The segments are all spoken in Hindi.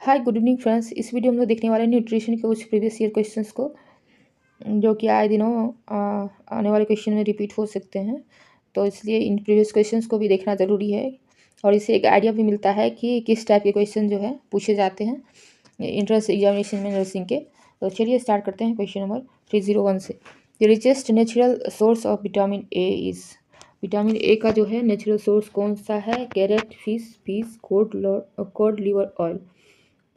Hi good evening friends. इस वीडियो में हम लोग देखने वाले हैं न्यूट्रिशन के कुछ प्रीवियस ईयर क्वेश्चंस को, जो कि आए दिनों आने वाले क्वेश्चन में रिपीट हो सकते हैं। तो इसलिए इन प्रीवियस क्वेश्चंस को भी देखना ज़रूरी है और इससे एक आइडिया भी मिलता है कि किस टाइप के क्वेश्चन जो है पूछे जाते हैं इंट्रेंस एग्जामिनेशन में नर्सिंग के। तो चलिए स्टार्ट करते हैं क्वेश्चन नंबर 301 से। The richest natural source of vitamin A is. Vitamin A का जो है नेचुरल सोर्स कौन सा है? Carrot, fish, cod liver oil.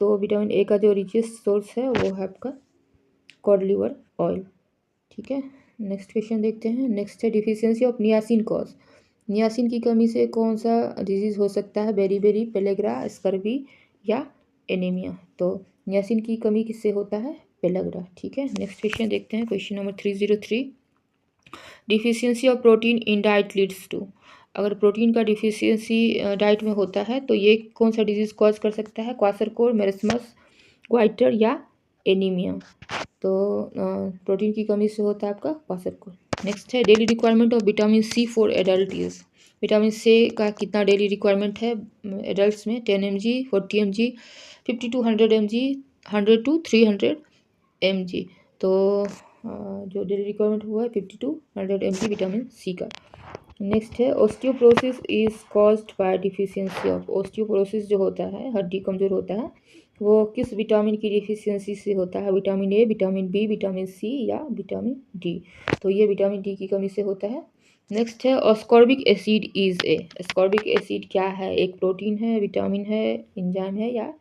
तो विटामिन ए का जो रिचेस्ट सोर्स है वो है आपका कॉड लिवर ऑयल। ठीक है, नेक्स्ट क्वेश्चन देखते हैं। नेक्स्ट है deficiency of niacin cause. Niacin की कमी से कौन सा डिजीज़ हो सकता है? बेरीबेरी, पेलेग्रा, स्कर्वी या एनीमिया। तो नियासिन की कमी किससे होता है? पेलेग्रा। ठीक है, नेक्स्ट क्वेश्चन देखते हैं। Question number 303। Deficiency of protein in diet leads to. अगर प्रोटीन का डिफिशियंसी डाइट में होता है तो ये कौन सा डिजीज़ कॉज कर सकता है? क्वासरकोर, मेरस्मस, ग्वाइटर या एनीमिया। तो प्रोटीन की कमी से होता है आपका क्वासरकोर। नेक्स्ट है daily requirement of vitamin C for adult is. Vitamin C का कितना डेली रिक्वायरमेंट है एडल्ट में? 10 mg, 40 mg, 50 to 100 mg, 100 to 300 mg। तो जो डेली रिक्वायरमेंट हुआ है 50 to 100 mg विटामिन सी का। नेक्स्ट है osteoporosis is caused by deficiency of. Osteoporosis जो होता है, हड्डी कमजोर होता है, वो किस विटामिन की डिफिशियंसी से होता है? Vitamin A, vitamin B, vitamin C या विटामिन डी। तो ये विटामिन डी की कमी से होता है। नेक्स्ट है ascorbic acid is a. Ascorbic acid क्या है? एक प्रोटीन है, विटामिन है, एंजाइम है या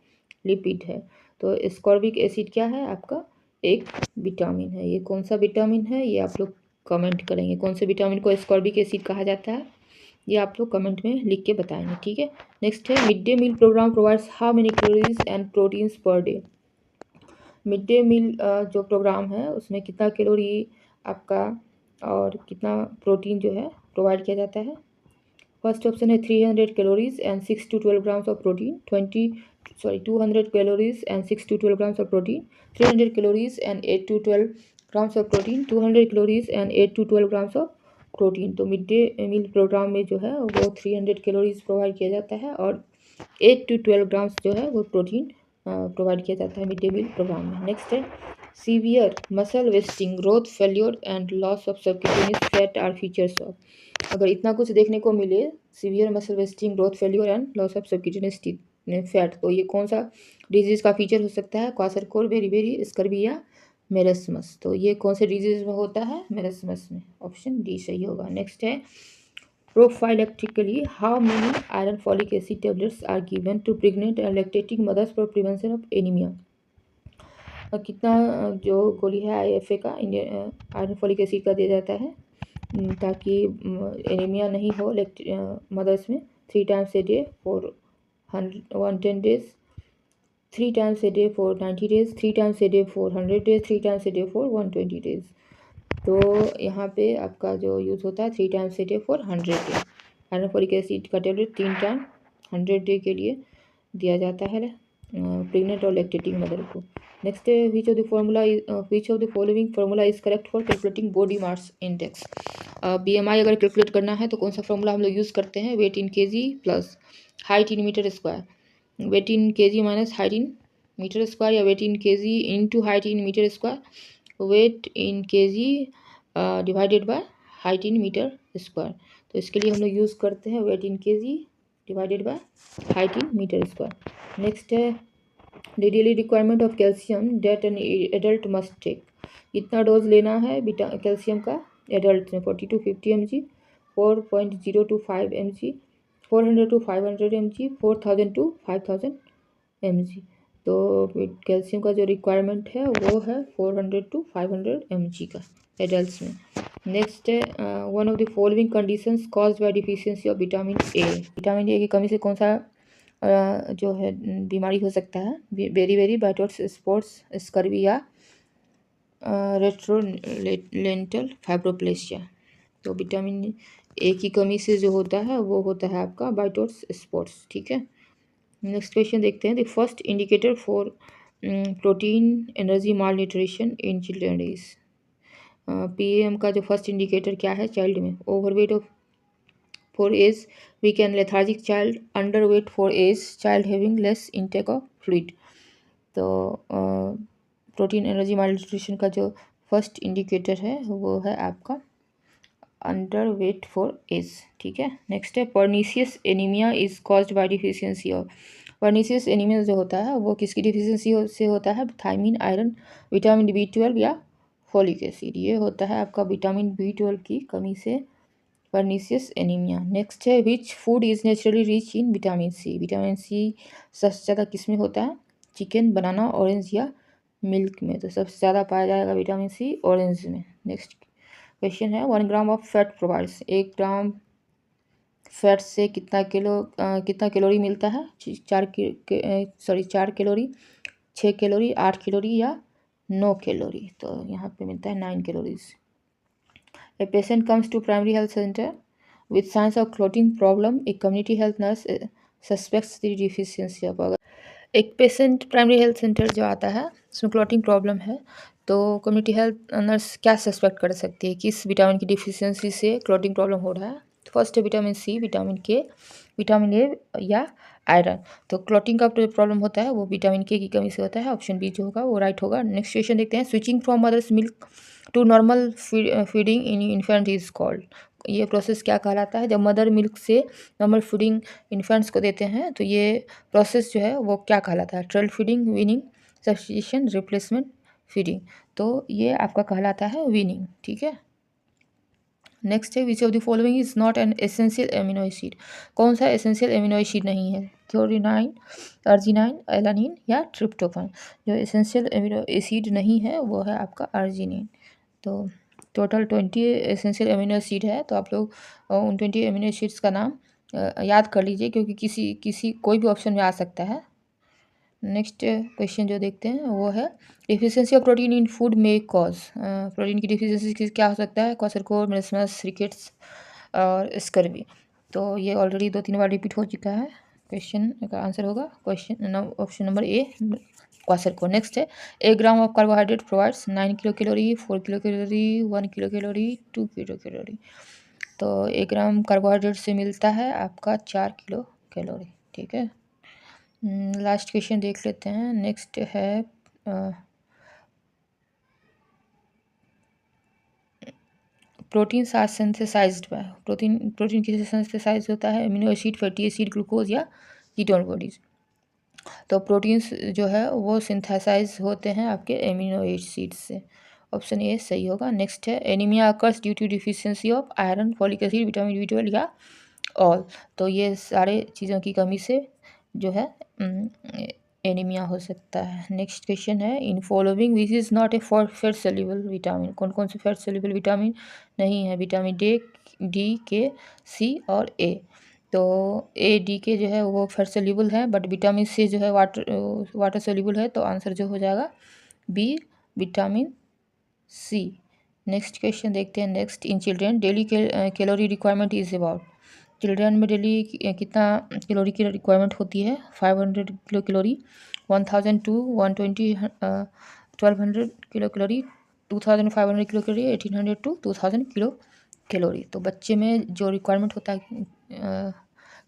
लिपिड है? तो अस्कॉर्बिक एसिड क्या है? आपका एक विटामिन है। ये कौन सा विटामिन है ये आप लोग कमेंट करेंगे। कौन से विटामिन को अस्कॉर्बिक एसिड कहा जाता है ये आप लोग कमेंट में लिख के बताएंगे। ठीक है, नेक्स्ट है mid day meal programme provides how many calories and proteins per day. Mid day meal जो प्रोग्राम है उसमें कितना कैलोरी आपका और कितना प्रोटीन जो है प्रोवाइड किया जाता है? फर्स्ट ऑप्शन है 300 calories and 6 to 12 grams of protein. 200 calories and 6 to 12 grams of protein. 300 calories and 8 to 12 grams of protein. 200 calories and 8 to 12 grams of protein. तो मिड डे मील प्रोग्राम में जो है वो 300 कैलोरीज प्रोवाइड किया जाता है और 8 to 12 ग्राम्स जो है वो प्रोटीन प्रोवाइड किया जाता है मिड डे मील प्रोग्राम में। नेक्स्ट है severe muscle wasting, growth failure and loss of subcutaneous fat are features of. अगर इतना कुछ देखने को मिले, severe muscle wasting, growth failure and loss of subcutaneous fat, तो ये कौन सा डिजीज़ का फीचर हो सकता है? क्वासरकोर, बेरीबेरी, स्कर्वी या मेरस्मस। तो ये कौन से डिजीज में होता है? मेरस्मस में। ऑप्शन डी सही होगा। नेक्स्ट है prophylactically how many iron folic acid tablets are given to pregnant and lactating mothers for prevention of anaemia. कितना जो गोली है IFA का, इंडियन आयरन फॉलिक एसिड का दिया जाता है ताकि एनीमिया नहीं हो मदर्स में। 3 times a day for 110 days, 3 times a day for 90 days, 3 times a day for 100 days, 3 times a day for 120 days। तो यहाँ पे आपका जो यूज़ होता है 3 times a day for 100 day. Iron folic acid का टेबलेट 3 टाइम 100 डे के लिए दिया जाता है प्रेग्नेंट और लैक्टेटिंग मदर को। नेक्स्ट है which of the following formula is correct for calculating body mass index. BMI अगर कैलकुलेट करना है तो कौन सा फार्मूला हम लोग यूज़ करते हैं? Weight in KG plus height in metre square. Weight in KG minus height in metre square या weight in KG into height in metre square. Weight in KG divided by height in metre square. तो इसके लिए हम लोग यूज़ करते हैं weight in KG divided by height in metre square. Next है the daily requirement of calcium that an adult must take. कितना डोज लेना है कैल्शियम का एडल्ट में? 40 to 50 mg, 4.0 to 5 mg, 400 to 500 mg, 4000 to 5000 mg। तो कैल्शियम का जो रिक्वायरमेंट है वो है 400 to 500 mg का एडल्ट में। नेक्स्ट है one of the following conditions caused by deficiency of vitamin A. Vitamin A की कमी से कौन सा जो है बीमारी हो सकता है? बेरीबेरी, बाइटोट्स, स्पॉट्स, स्कर्वी या रेट्रोलेंटल फाइब्रोप्लेशिया। तो विटामिन ए की कमी से जो होता है वो होता है आपका बाइटोट्स, स्पॉट्स। ठीक है, नेक्स्ट क्वेश्चन देखते हैं। The first indicator for protein energy mall nutrition in children is. PAM का जो फर्स्ट इंडिकेटर क्या है चाइल्ड में? Overweight of for age, weak and lethargic child, underweight for age, child having less intake of fluid. तो प्रोटीन एनर्जी मालन्यूट्रिशन का जो फर्स्ट इंडिकेटर है वो है आपका अंडर वेट फॉर एज। ठीक है, नेक्स्ट है pernicious anaemia is caused by deficiency of. Pernicious anaemia जो होता है वो किसकी डिफिशियंसी से होता है? थायमिन, आयरन, विटामिन B12 या फोलिक एसिड। ये होता है आपका विटामिन B12 की कमी से पर्नीशियस एनीमिया। नेक्स्ट है which food is naturally rich in vitamin C. Vitamin C सबसे ज़्यादा किस में होता है? चिकन, बनाना, ऑरेंज या मिल्क में। तो सबसे ज़्यादा पाया जाएगा विटामिन सी ऑरेंज में। नेक्स्ट क्वेश्चन है 1 gram of fat provides. 1 gram fat से कितना कैलोरी मिलता है? 4 कैलोरी, 6 कैलोरी, 8 कैलोरी या 9 कैलोरी। तो यहाँ पे मिलता है 9 calories. A patient comes to primary health center with signs of clotting problem. A community health nurse suspects the deficiency of। एक पेशेंट प्राइमरी हेल्थ सेंटर जो आता है उसमें क्लॉटिंग प्रॉब्लम है, तो कम्युनिटी हेल्थ नर्स क्या सस्पेक्ट कर सकती है किस विटामिन की डिफिशियंसी से क्लॉटिंग प्रॉब्लम हो रहा है? फर्स्ट है विटामिन सी, विटामिन के, विटामिन ए या आयरन। तो क्लॉटिंग का जो प्रॉब्लम होता है वो विटामिन के की कमी से होता है। ऑप्शन बी जो होगा वो राइट होगा। नेक्स्ट क्वेश्चन देखते हैं switching from mother's milk to normal feeding in infant is called. ये प्रोसेस क्या कहलाता है? जब मदर मिल्क से नॉर्मल फीडिंग इन्फेंट्स को देते हैं तो ये प्रोसेस जो है वो क्या कहलाता है? Trial feeding, weaning, substitution, replacement feeding. तो ये आपका कहलाता है वीनिंग। ठीक है, नेक्स्ट है which of the following is not an essential amino acid. कौन सा एसेंशियल एमिनो एसिड नहीं है? थ्योरिनाइन, अर्जिनाइन, एलानिन या ट्रिप्टोफैन। जो एसेंशियल एमिनो एसिड नहीं है वो है आपका अर्जिनिन। तो टोटल 20 एसेंशियल एमिनो एसिड है, तो आप लोग उन 20 एमिनो एसिड्स का नाम याद कर लीजिए क्योंकि किसी कोई भी ऑप्शन में आ सकता है। नेक्स्ट क्वेश्चन जो देखते हैं वो है deficiency of protein in food में कॉज। प्रोटीन की डिफिशियंसी क्या हो सकता है? क्वाशरकोर, मेलिस्मस, रिकेट्स और स्कर्वी। तो ये ऑलरेडी 2-3 बार रिपीट हो चुका है। क्वेश्चन का आंसर होगा question option number A, kwashiorkor. Next है 1 gram of carbohydrate provides 9 kilocalorie, 4 kilocalorie, 1 kilocalorie, 2 kilo calorie. तो 1 ग्राम कार्बोहाइड्रेट से मिलता है आपका 4 किलो कैलोरी। ठीक है, लास्ट क्वेश्चन देख लेते हैं। नेक्स्ट है protein are synthesised by. Protein किसे सिंथेसाइज होता है? Amino acid, fatty acid, glucose या कीटोन बॉडीज। तो प्रोटीन्स जो है वो सिंथेसाइज होते हैं आपके एमिनो एसिड से। ऑप्शन ए सही होगा। नेक्स्ट है anaemia occurs due to deficiency of iron, folic acid, vitamin B12 या ऑल। तो ये सारे चीज़ों की कमी से जो है एनीमिया हो सकता है। नेक्स्ट क्वेश्चन है in following which is not a fat soluble vitamin. कौन कौन से फैट सोल्यूबल विटामिन नहीं है? विटामिन डी, के, सी और ए। तो ए, डी के जो है वो फैट सोल्यूबल है, बट विटामिन सी जो है वाटर सोल्यूबल है। तो आंसर जो हो जाएगा B, vitamin C. Next question देखते हैं। Next in children daily calorie requirement is about. Children में डेली कितना कैलोरी की रिक्वायरमेंट होती है? 500 kilo calorie, 1000 to 120, 1200 kilo calorie, 2500 kilo calorie, 1800 to 2000 kilo calorie. तो बच्चे में जो रिक्वायरमेंट होता है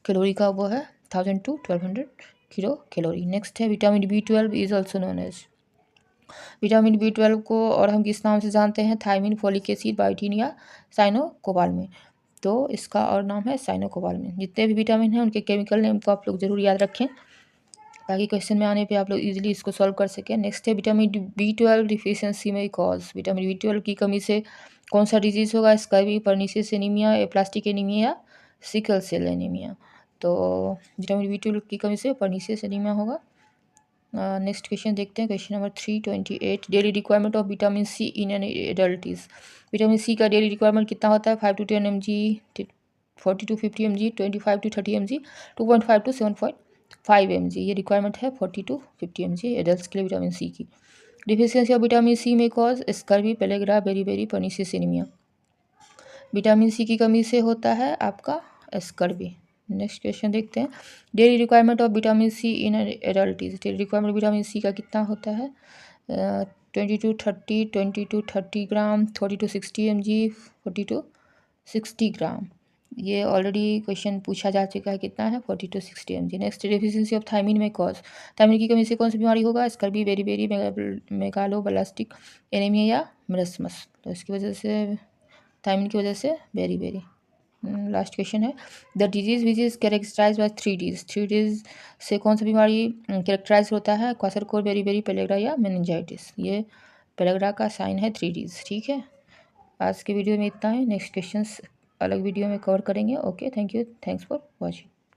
कैलोरी का वो है 1000 टू 1200 किलो कैलोरी। नेक्स्ट है vitamin B12 is also known as. Vitamin B12 को और हम किस नाम से जानते हैं? थायमिन, फोलिक एसिड, बायोटीन या साइनोकोबाल्मिन। तो इसका और नाम है साइनोकोबाल्मिन। जितने भी विटामिन हैं उनके केमिकल नेम को आप लोग जरूर याद रखें ताकि क्वेश्चन में आने पे आप लोग इजीली इसको सॉल्व कर सकें। नेक्स्ट है विटामिन B12 डिफिशियंसी में कॉज। विटामिन B12 की कमी से कौन सा डिजीज़ होगा? Scurvy, pernicious anaemia, aplastic anaemia या सिकल सेल एनीमिया। तो विटामिन B12 की कमी से पर्नीशियस एनीमिया होगा। नेक्स्ट क्वेश्चन देखते हैं। Question number 328 daily requirement of vitamin C in an adult is. Vitamin C का डेली रिक्वायरमेंट कितना होता है? 5 to 10 mg, 40 to 50 mg, 25 to 30 mg, 2.5 to 7.5 mg। ये रिक्वायरमेंट है 40 to 50 mg एडल्ट के लिए विटामिन सी की। डिफिशियंसी ऑफ विटामिन सी में cause scurvy, pellagra, beri, pernicious anaemia. Vitamin C की कमी से होता है आपका स्कर्वी। नेक्स्ट क्वेश्चन देखते हैं। Daily requirement of vitamin C in adult is. Daily requirement vitamin C का कितना होता है? 20 to 30 gram, 40 to 60 mg, 40 to 60 ग्राम। ये ऑलरेडी क्वेश्चन पूछा जा चुका है, कितना है 40 to 60 mg। Next, deficiency of thiamine में कॉज, थायमिन की कमी से कौन सी बीमारी होगा, स्कर्वी, बेरी मेगालोब्लास्टिक एनीमिया या मरस्मस। तो इसकी वजह से, थायमिन की वजह से बेरी। लास्ट क्वेश्चन है, the disease which is characterise by 3Ds, 3Ds से कौन सा बीमारी कैरेक्टराइज होता है, क्वासरकोर, बेरी पेलेग्रा या मेनिंजाइटिस। ये पेलेग्रा का साइन है 3Ds। ठीक है, आज के वीडियो में इतना है। नेक्स्ट क्वेश्चंस अलग वीडियो में कवर करेंगे। Okay, thank you, thanks for watching.